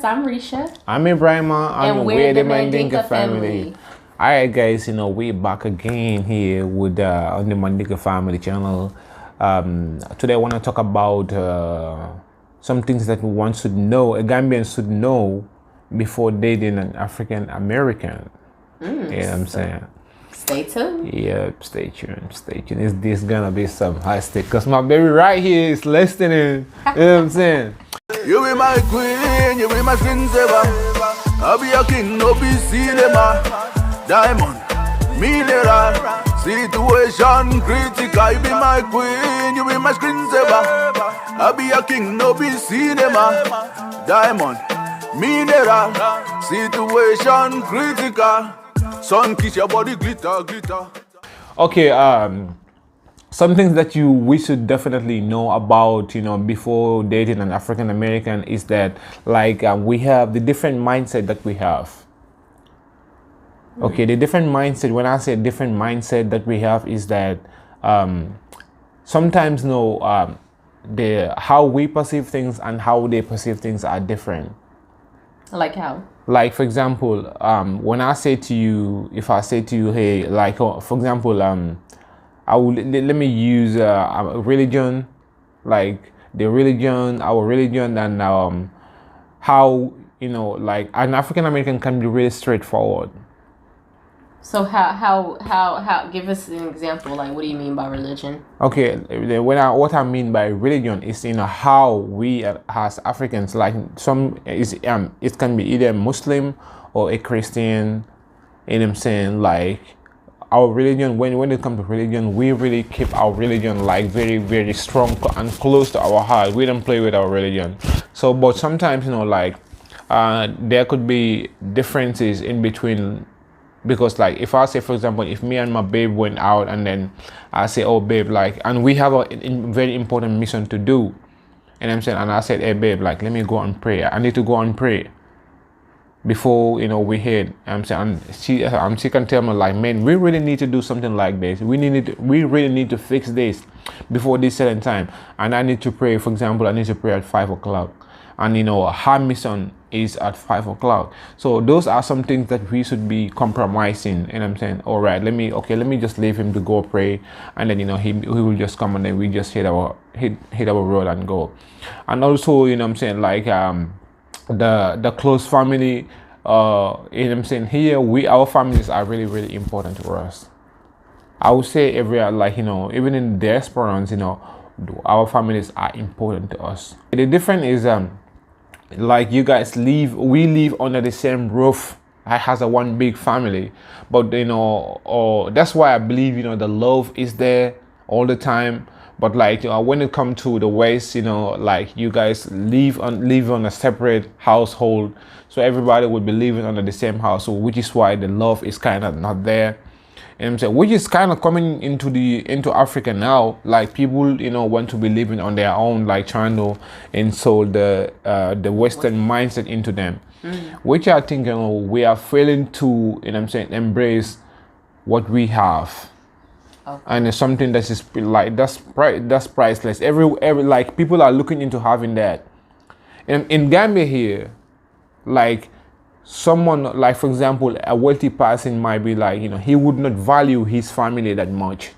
course, I'm Risha. I'm Ebrima, and we're the Mandinka Family. Alright guys, we're back again here with on the Mandinka Family channel. Today I want to talk about some things that one should know, a Gambian should know before dating an African American. You know what I'm saying? Stay tuned. Yep, stay tuned, stay tuned. Is this gonna be some high stick? Cause my baby right here is listening. You know what I'm saying? You be my queen, you be my screensaver. I be a king, no be cinema. Diamond, mineral, situation critical. You be my queen, you be my screensaver. I be a king, no be cinema. Diamond, mineral, situation critical. Sun kiss your body, glitter, glitter. Okay, some things that we should definitely know about, before dating an African American is that, we have the different mindset that we have. Okay, the different mindset, when I say different mindset that we have is that sometimes, how we perceive things and how they perceive things are different. Like how? Like, for example, when I say to you, if I say to you, hey, for example, I will let me use a religion, like the religion, our religion, and how an African American can be really straightforward. So how? Give us an example. Like, what do you mean by religion? Okay, what I mean by religion is how we as Africans, like it can be either Muslim or a Christian. You know what I'm saying? Like, our religion, when it comes to religion, we really keep our religion like very, very strong and close to our heart. We don't play with our religion. So, but sometimes, there could be differences in between, because like if I say, for example, if me and my babe went out and then I say, oh babe, and we have a very important mission to do, and I'm saying, and I said, hey babe, let me go and pray. I need to go and pray before we head. I'm saying, and she can tell me like, man, we really need to do something like this. We really need to fix this before this certain time. And I need to pray. For example, I need to pray at 5 o'clock, and her mission is at 5 o'clock. So those are some things that we should be compromising. And I'm saying, all right, let me just leave him to go pray, and then he will just come, and then we just hit our road and go. And also, I'm saying, like the close family, I'm saying, here our families are really, really important to us. I would say even in diasporans, our families are important to us. The difference is you guys we live under the same roof. I has a one big family, but that's why I believe the love is there all the time. But when it comes to the West, you guys live on a separate household, so everybody would be living under the same household, which is why the love is kind of not there. And I'm saying, which is kind of coming into Africa now. Like, people want to be living on their own, like trying to install the Western mindset into them, which I think we are failing to embrace what we have. Okay. And it's something that is that's priceless. Every people are looking into having that. In Gambia here, someone, for example, a wealthy person might be he would not value his family that much.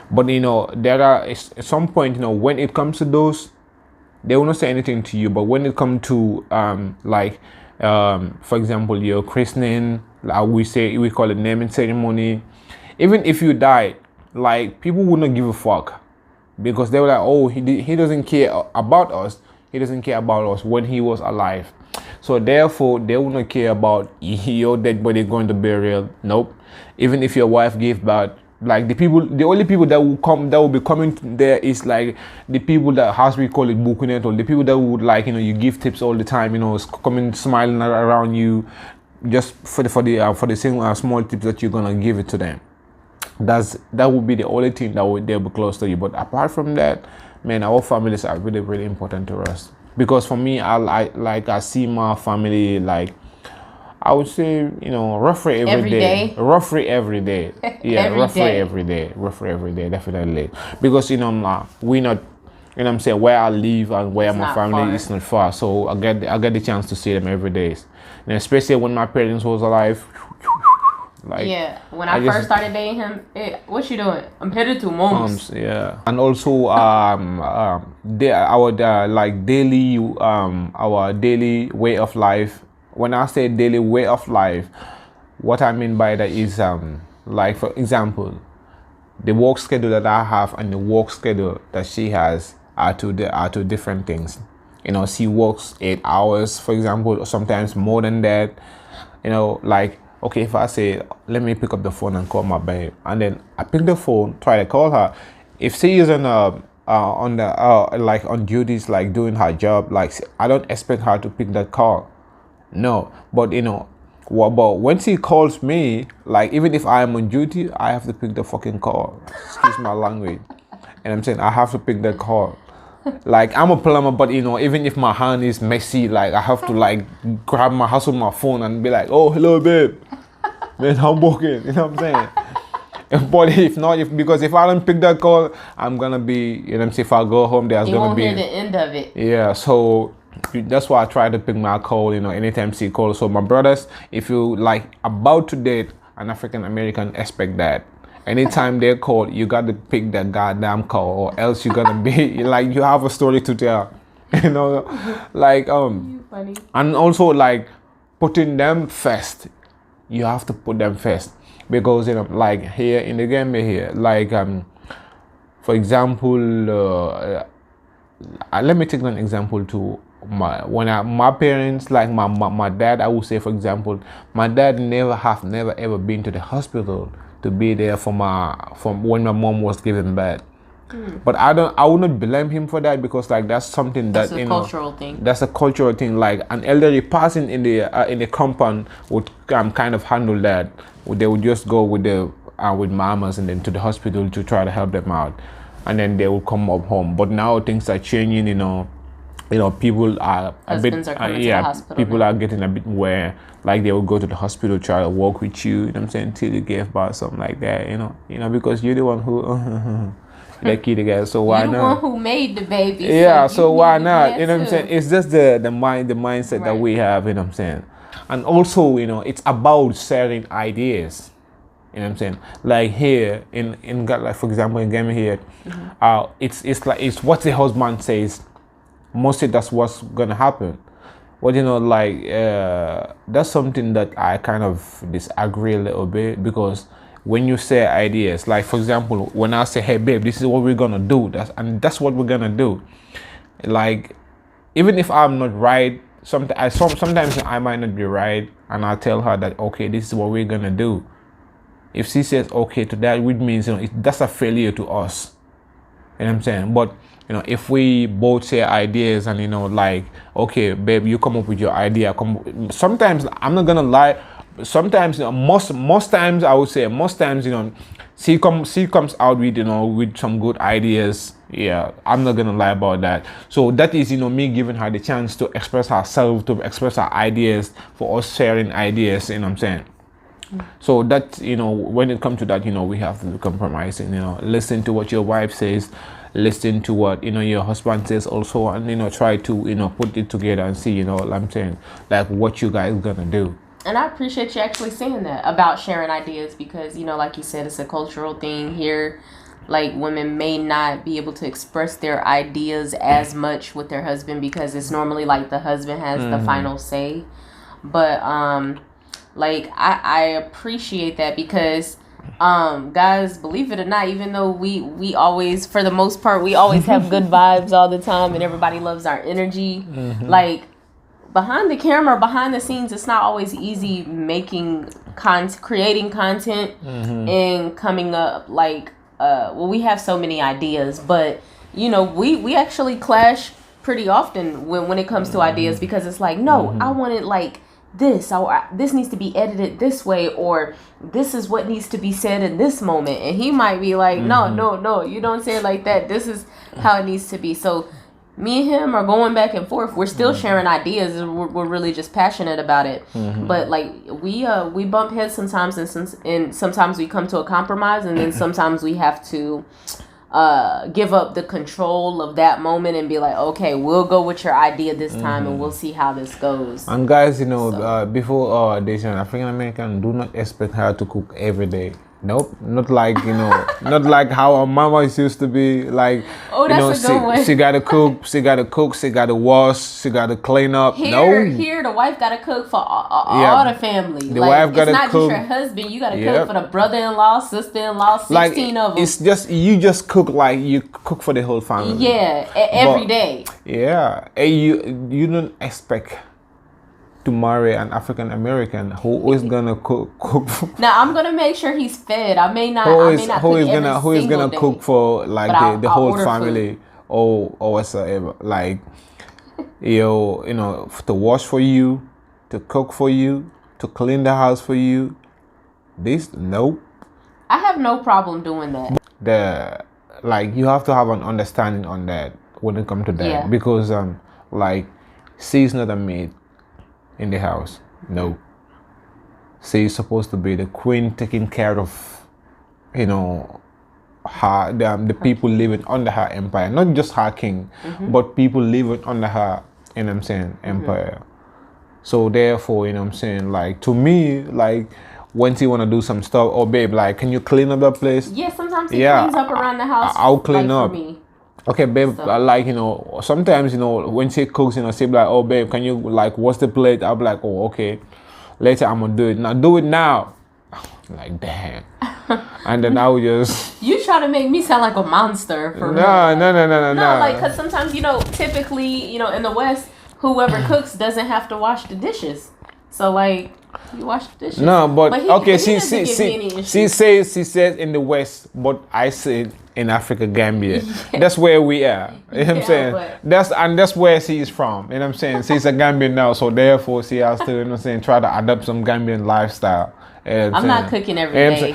But there are at some point, when it comes to those, they will not say anything to you. But when it comes to for example, your christening, we call it naming ceremony. Even if you die, people would not give a fuck, because they were like, oh, he doesn't care about us. He doesn't care about us when he was alive. So therefore, they will not care about your dead body going to burial. Nope. Even if your wife gave birth, the only people that will be coming there is the people that, as we call it, bukunet, or the people that would you give tips all the time, coming smiling around you, just for the same small tips that you're gonna give it to them. That would be the only thing they'll be close to you. But apart from that, man, our families are really, really important to us. Because for me, I see my family I would say, roughly every day. Roughly every day. Yeah, roughly every day, definitely. Because, you know what I'm saying, where I live and where It's my not family far. is not far. So I get the chance to see them every day. And especially when my parents was alive. Like, yeah, when I first started dating him, what you doing? I'm headed to mom's. Yeah, and also our like daily our daily way of life. When I say daily way of life, what I mean by that is like, for example, the work schedule that I have and the work schedule that she has are two different things. You know, she works 8 hours, for example, or sometimes more than that. You know, like, okay, if I say, let me pick up the phone and call my babe, and then I pick the phone, try to call her. If she is like on duties, like doing her job, like, I don't expect her to pick that call. No, but you know, but when she calls me, like, even if I am on duty, I have to pick the fucking call. Excuse my language. And I'm saying I have to pick that call. Like, I'm a plumber, but you know, even if my hand is messy, like, I have to like grab my hustle my phone and be like, oh, hello babe, man, I'm working. You know what I'm saying? But if not, because if I don't pick that call, I'm gonna be, you know what I'm saying, if I go home, there's gonna be, you won't hear the end of it. Yeah, so that's why I try to pick my call, you know, anytime she calls. So my brothers, if you like about to date an African American, expect that. Anytime they call, you got to pick that goddamn call, or else you're gonna be like, you have a story to tell. You know, like You funny. and also like putting them first. You have to put them first, because you know, like here in the Gambia here, like for example, let me take an example to my parents, like my dad. I would say, for example, my dad never ever been to the hospital to be there from when my mom was giving birth. But I would not blame him for that, because like that's something That's that, a you know, cultural thing. that's a cultural thing. Like an elderly person in the compound would kind of handle that. They would just go with mamas and then to the hospital to try to help them out, and then they would come up home. But now things are changing. You know, people are Husbands a are bit coming to the hospital people now. are getting a bit where like they will go to the hospital, try to walk with you. You know what I'm saying, till you gave birth, something like that. You know, because you're the one who. That kid guy, so why You're the not? one who made the baby. Yeah, you so need why to do not? that You know what I'm too. saying? It's just the mindset that Right. we have, you know what I'm saying? And also, you know, it's about sharing ideas. You know what I'm saying? Like here in like, for example, in Gambia here, it's what the husband says. Mostly that's what's gonna happen. But you know, like that's something that I kind of disagree a little bit, because when you say ideas, like for example, when I say, hey babe, this is what we're gonna do, that's what we're gonna do. Like, even if I'm not right, sometimes I might not be right, and I tell her that, okay, this is what we're gonna do. If she says okay to that, which means, you know, that's a failure to us. You know what I'm saying? But you know, if we both share ideas and, you know, like, okay babe, you come up with your idea, sometimes, I'm not gonna lie, sometimes, you know, most times, I would say most times, you know, she comes out with, you know, with some good ideas. Yeah, I'm not gonna lie about that. So that is, you know, me giving her the chance to express herself, to express her ideas, for us sharing ideas. You know what I'm saying? So that, you know, when it comes to that, you know, we have to be compromising. You know, listen to what your wife says, listen to what, you know, your husband says also, and, you know, try to, you know, put it together and see, you know what I'm saying, like what you guys gonna do. And I appreciate you actually saying that about sharing ideas, because, you know, like you said, it's a cultural thing here. Like, women may not be able to express their ideas as much with their husband, because it's normally like the husband has the final say. But like, I appreciate that, because guys, believe it or not, even though we always, for the most part, we always have good vibes all the time, and everybody loves our energy, like, behind the camera, behind the scenes, it's not always easy creating content and coming up, like, well, we have so many ideas, but, you know, we actually clash pretty often when it comes to ideas, because it's like, no, I want it like this, or this needs to be edited this way, or this is what needs to be said in this moment, and he might be like, no, you don't say it like that, this is how it needs to be. So me and him are going back and forth. We're still sharing ideas, and we're really just passionate about it. But like, we bump heads sometimes, and sometimes we come to a compromise, and then sometimes we have to give up the control of that moment and be like, okay, we'll go with your idea this time and we'll see how this goes. And guys, before there's an African American, do not expect her to cook every day. Nope, not like not like how our mamas used to be. Like, oh, that's a good one. She gotta cook, she gotta wash, she gotta clean up. Here, the wife gotta cook for all the family. The wife gotta cook. It's not cook. just your husband. You gotta cook for the brother-in-law, sister-in-law, 16 of them. It's just you just cook like you cook for the whole family. Yeah, every day. Yeah, and you don't expect to marry an African American who is gonna cook. Now I'm gonna make sure he's fed. I may not. Who is gonna cook for like the whole family food. or whatsoever. Like to wash for you, to cook for you, to clean the house for you. Nope. I have no problem doing that. You have to have an understanding on that when it comes to that because she's not a maid in the house. No. She's supposed to be the queen taking care of, her the people living under her empire. Not just her king, but people living under her, empire. So therefore, to me, when she wanna do some stuff, oh babe, can you clean up that place? Yeah, sometimes he cleans up around the house. I'll clean up. For me. Okay, babe, sometimes, when she cooks, she be like, oh, babe, can you, wash the plate? I'll be like, oh, okay. Later, I'm going to do it. Now, do it now. Like, damn. And then I would just... You try to make me sound like a monster for me. No. No, because sometimes, typically, in the West, whoever cooks doesn't have to wash the dishes. So, you wash the dishes. No, but okay, she says in the West, but I said in Africa, Gambia. Yeah. That's where we are. You know what I'm saying? That's where she is from. You know what I'm saying? She's a Gambian now, so therefore she has to, try to adopt some Gambian lifestyle. I'm not cooking every day. You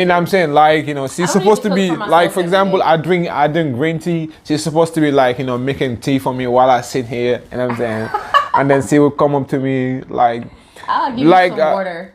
know what I'm saying? She's supposed to be for example, I drink green tea. She's supposed to be making tea for me while I sit here. You know what I'm saying? And then she will come up to me I'll give you some water.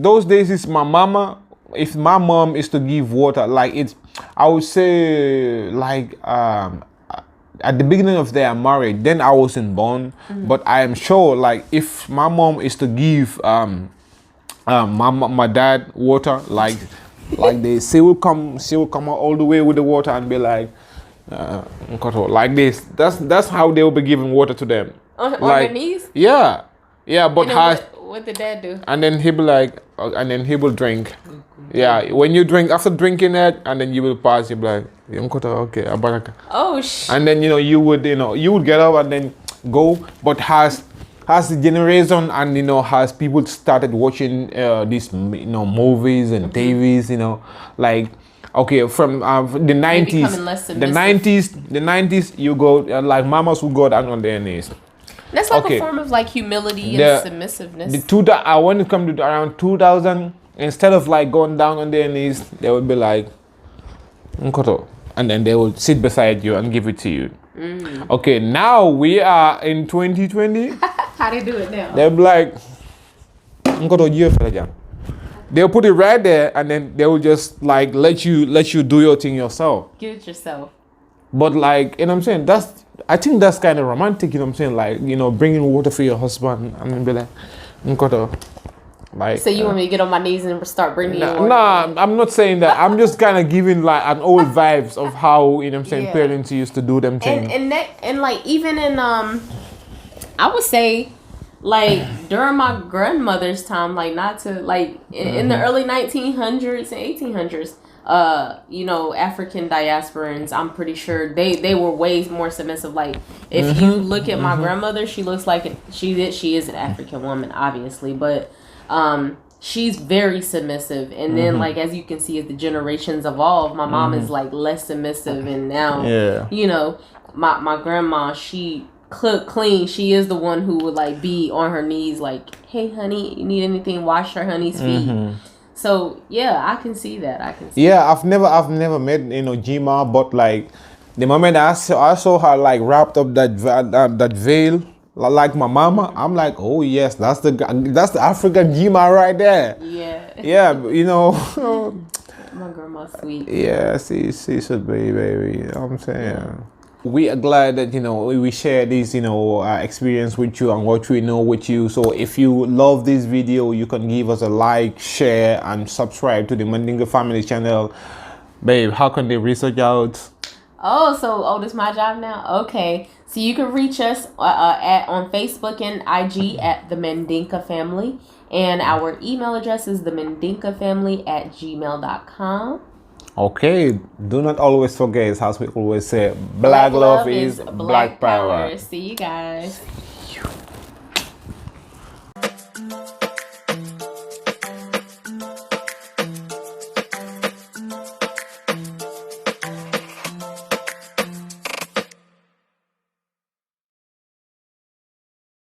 Those days is my mama. If my mom is to give water, I would say at the beginning of their marriage, then I wasn't born, but I am sure if my mom is to give my dad water, she will come out all the way with the water and be like this. That's how they will be giving water to them. On their knees? Yeah, but what did dad do? And then he will drink. Yeah, when you drink, after drinking it, and then you will pass, you'll be like, okay, abaraka. Oh, shit. And then, you would get up and then go, but has the generation and, has people started watching these, movies and TVs, okay, from the 90s, you go, mamas would go down on their knees. That's a form of humility and submissiveness. When it comes to around 2000, instead of going down on their knees, they would be like, Nkoto. And then they will sit beside you and give it to you. Okay, now we are in 2020. How they do it now? They'll be like, Nkoto, they'll put it right there and then they will just let you do your thing yourself. Get it yourself. But you know what I'm saying? I think that's kind of romantic, you know what I'm saying? Bringing water for your husband and then be like, Nkoto. So you want me to get on my knees and start bringing you water? Nah, I'm not saying that. I'm just kind of giving an old vibes of how, you know what I'm saying, parents used to do them things. And even in, I would say, during my grandmother's time, not to, in the early 1900s and 1800s, African diasporans, I'm pretty sure they were way more submissive. If you look at my grandmother, she looks like she is an African woman, obviously, but she's very submissive. And then as you can see, as the generations evolve, my mom is less submissive, and now my grandma, she cook, clean. She is the one who would be on her knees hey honey, you need anything, wash her honey's feet. So I can see that. I've never met Jima, but the moment I saw her wrapped up that veil like my mama, I'm like, oh yes, that's the African Jima right there. Yeah. My grandma's sweet. Yeah, she should be, baby. You know what I'm saying? We are glad that, you know, we share this, you know, experience with you and what we know with you. So if you love this video, you can give us a like, share, and subscribe to the Mandinka Family channel. Babe, how can they research out? Oh, this is my job now? Okay. So you can reach us on Facebook and IG at The Mandinka Family. And our email address is themandinkafamily@gmail.com. Okay, do not always forget, as we always say, black love is black power. See you guys.